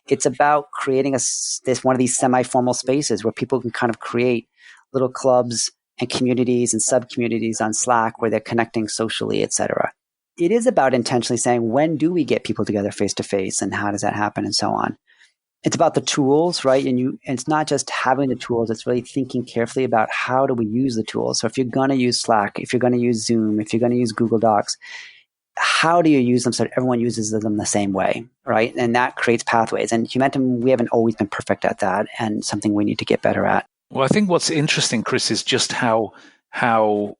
It's about creating this one of these semi-formal spaces where people can kind of create little clubs and communities and sub-communities on Slack where they're connecting socially, etc. It is about intentionally saying, when do we get people together face to face and how does that happen and so on. It's about the tools, right? And it's not just having the tools, it's really thinking carefully about how do we use the tools. So if you're going to use Slack, if you're going to use Zoom, if you're going to use Google Docs, how do you use them so that everyone uses them the same way, right? And that creates pathways. And Humentum, we haven't always been perfect at that, and something we need to get better at. Well, I think what's interesting, Chris, is just how with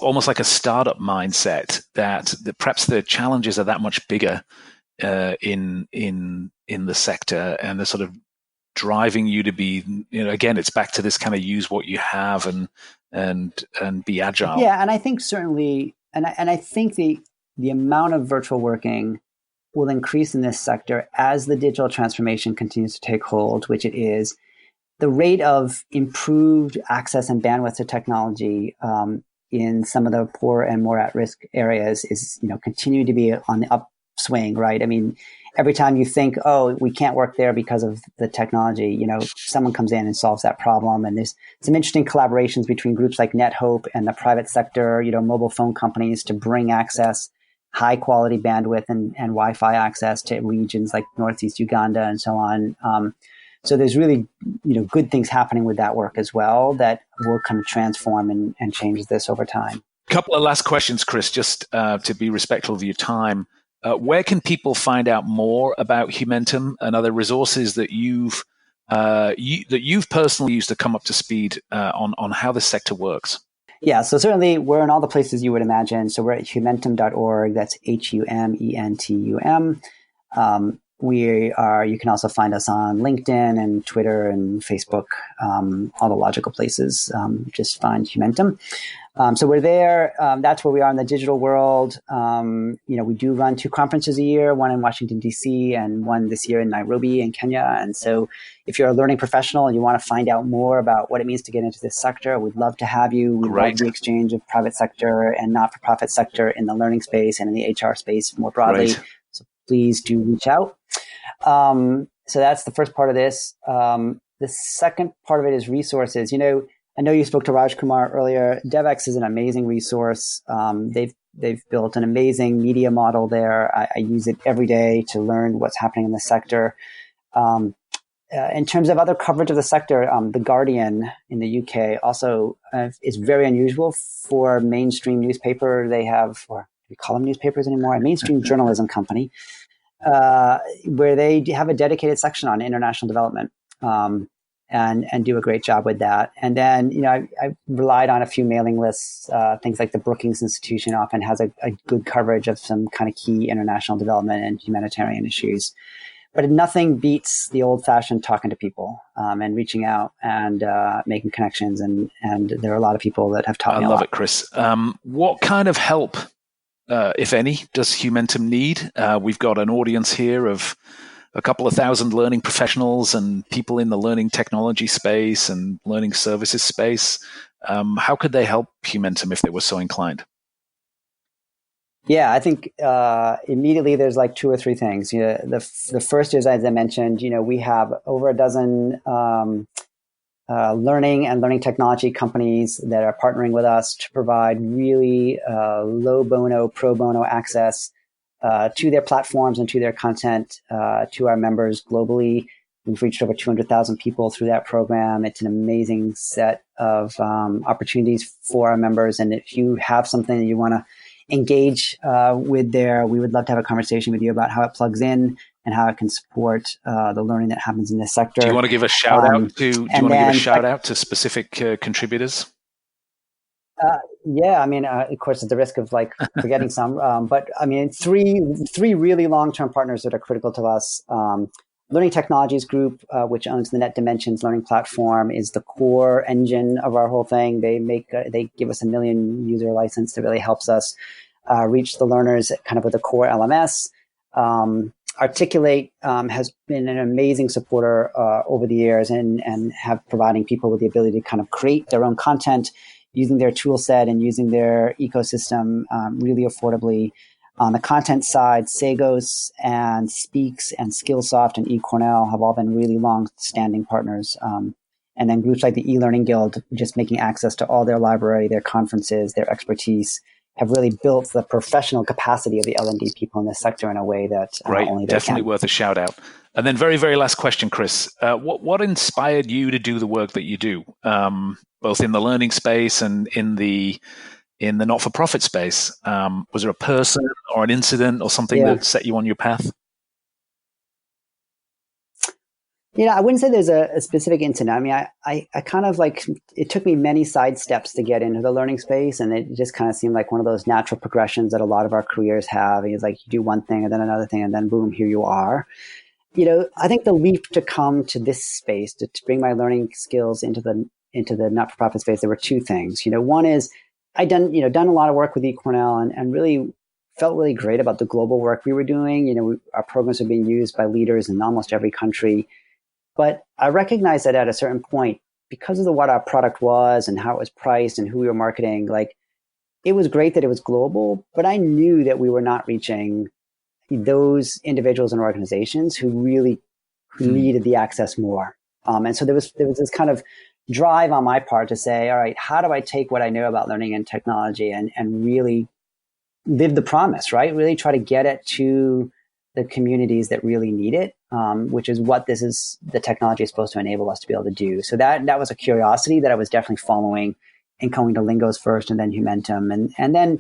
almost like a startup mindset that perhaps the challenges are that much bigger in the sector, and they're sort of driving you to be, again, it's back to this kind of use what you have and be agile. Yeah, and I think certainly, and I think the amount of virtual working will increase in this sector as the digital transformation continues to take hold, which it is. The rate of improved access and bandwidth to technology in some of the poor and more at-risk areas is, continue to be on the upswing, right? I mean, every time you think, oh, we can't work there because of the technology, someone comes in and solves that problem. And there's some interesting collaborations between groups like NetHope and the private sector, mobile phone companies to bring access, high quality bandwidth and Wi-Fi access to regions like Northeast Uganda and so on. So there's really, good things happening with that work as well that will kind of transform and change this over time. A couple of last questions, Chris, just to be respectful of your time. Where can people find out more about Humentum and other resources that you've personally used to come up to speed on how this sector works? Yeah, so certainly we're in all the places you would imagine. So we're at humentum.org. That's Humentum. You can also find us on LinkedIn and Twitter and Facebook, all the logical places. Just find Humentum. So we're there. That's where we are in the digital world. We do run 2 conferences a year, one in Washington, D.C. and one this year in Nairobi in Kenya. And so if you're a learning professional and you want to find out more about what it means to get into this sector, we'd love to have you. We love the exchange of private sector and not-for-profit sector in the learning space and in the HR space more broadly. Right. So please do reach out. So that's the first part of this. The second part of it is resources. I know you spoke to Raj Kumar earlier. DevX is an amazing resource. They've built an amazing media model there. I use it every day to learn what's happening in the sector. In terms of other coverage of the sector, The Guardian in the UK also is very unusual for mainstream newspaper. They have, or do we call them newspapers anymore? A mainstream journalism company, where they have a dedicated section on international development. And do a great job with that. And then, I've relied on a few mailing lists. Things like the Brookings Institution often has a good coverage of some kind of key international development and humanitarian issues. But nothing beats the old-fashioned talking to people and reaching out and making connections. And there are a lot of people that have taught me a lot. I love it, Chris. What kind of help, if any, does Humentum need? We've got an audience here of a couple of thousand learning professionals and people in the learning technology space and learning services space. How could they help Humentum if they were so inclined? Yeah, I think immediately there's like 2 or 3 things. The first is, as I mentioned, we have over a dozen learning and learning technology companies that are partnering with us to provide really low bono, pro bono access to their platforms and to their content, to our members globally. We've reached over 200,000 people through that program. It's an amazing set of opportunities for our members. And if you have something that you want to engage with there, we would love to have a conversation with you about how it plugs in and how it can support the learning that happens in this sector. Do you want to give a shout out to specific contributors? Yeah, I mean, of course, at the risk of forgetting some, but I mean, three really long-term partners that are critical to us. Learning Technologies Group, which owns the Net Dimensions learning platform, is the core engine of our whole thing. They give us a 1 million user license that really helps us reach the learners kind of with a core LMS. Articulate has been an amazing supporter over the years and have providing people with the ability to kind of create their own content using their tool set and using their ecosystem really affordably. On the content side, Sagos and Speaks and Skillsoft and eCornell have all been really long-standing partners. And then groups like the e-learning guild, just making access to all their library, their conferences, their expertise, have really built the professional capacity of the L&D people in this sector in a way that only they definitely can. Worth a shout out. And then very, very last question, Chris. What inspired you to do the work that you do, both in the learning space and in the not-for-profit space? Was there a person or an incident or something that set you on your path? I wouldn't say there's a specific incident. I mean, I kind of it took me many side steps to get into the learning space, and it just kind of seemed like one of those natural progressions that a lot of our careers have. It's like you do one thing and then another thing, and then boom, here you are. I think the leap to come to this space, to bring my learning skills into the not-for-profit space, there were two things. One is I'd done a lot of work with eCornell and really felt really great about the global work we were doing. Our programs were being used by leaders in almost every country. But I recognized that at a certain point, because of what our product was and how it was priced and who we were marketing, it was great that it was global, but I knew that we were not reaching those individuals and organizations who really needed the access more. And so there was this kind of drive on my part to say, all right, how do I take what I know about learning and technology and really live the promise, right? Really try to get it to the communities that really need it, which is what the technology is supposed to enable us to be able to do. So that was a curiosity that I was definitely following and coming to Lingos first and then Humentum. And then,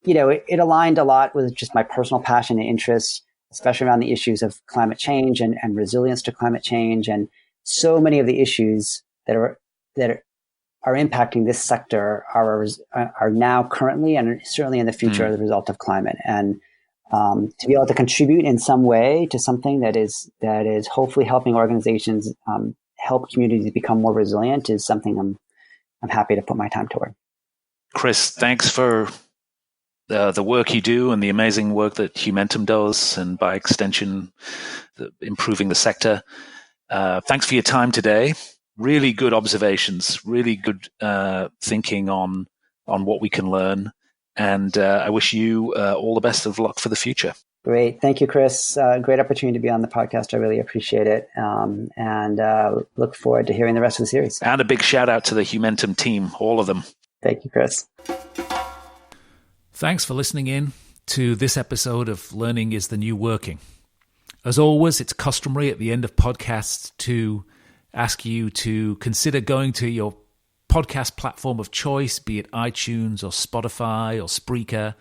it aligned a lot with just my personal passion and interests, especially around the issues of climate change and resilience to climate change. And so many of the issues that are impacting this sector are now currently and certainly in the future the result of climate. And to be able to contribute in some way to something that is hopefully helping organizations help communities become more resilient is something I'm happy to put my time toward. Chris, thanks for the work you do and the amazing work that Humentum does, and by extension, improving the sector. Thanks for your time today. Really good observations, really good thinking on what we can learn. And I wish you all the best of luck for the future. Great. Thank you, Chris. Great opportunity to be on the podcast. I really appreciate it. And look forward to hearing the rest of the series. And a big shout out to the Humentum team, all of them. Thank you, Chris. Thanks for listening in to this episode of Learning is the New Working. As always, it's customary at the end of podcasts to ask you to consider going to your podcast platform of choice, be it iTunes or Spotify or Spreaker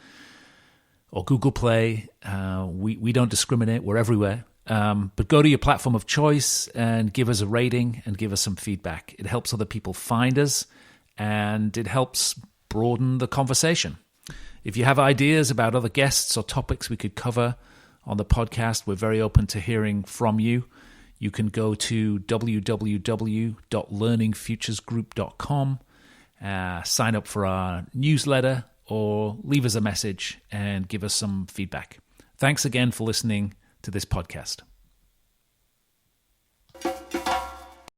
or Google Play. We don't discriminate. We're everywhere. But go to your platform of choice and give us a rating and give us some feedback. It helps other people find us, and it helps broaden the conversation. If you have ideas about other guests or topics we could cover on the podcast, we're very open to hearing from you. You can go to www.learningfuturesgroup.com, sign up for our newsletter, or leave us a message and give us some feedback. Thanks again for listening to this podcast.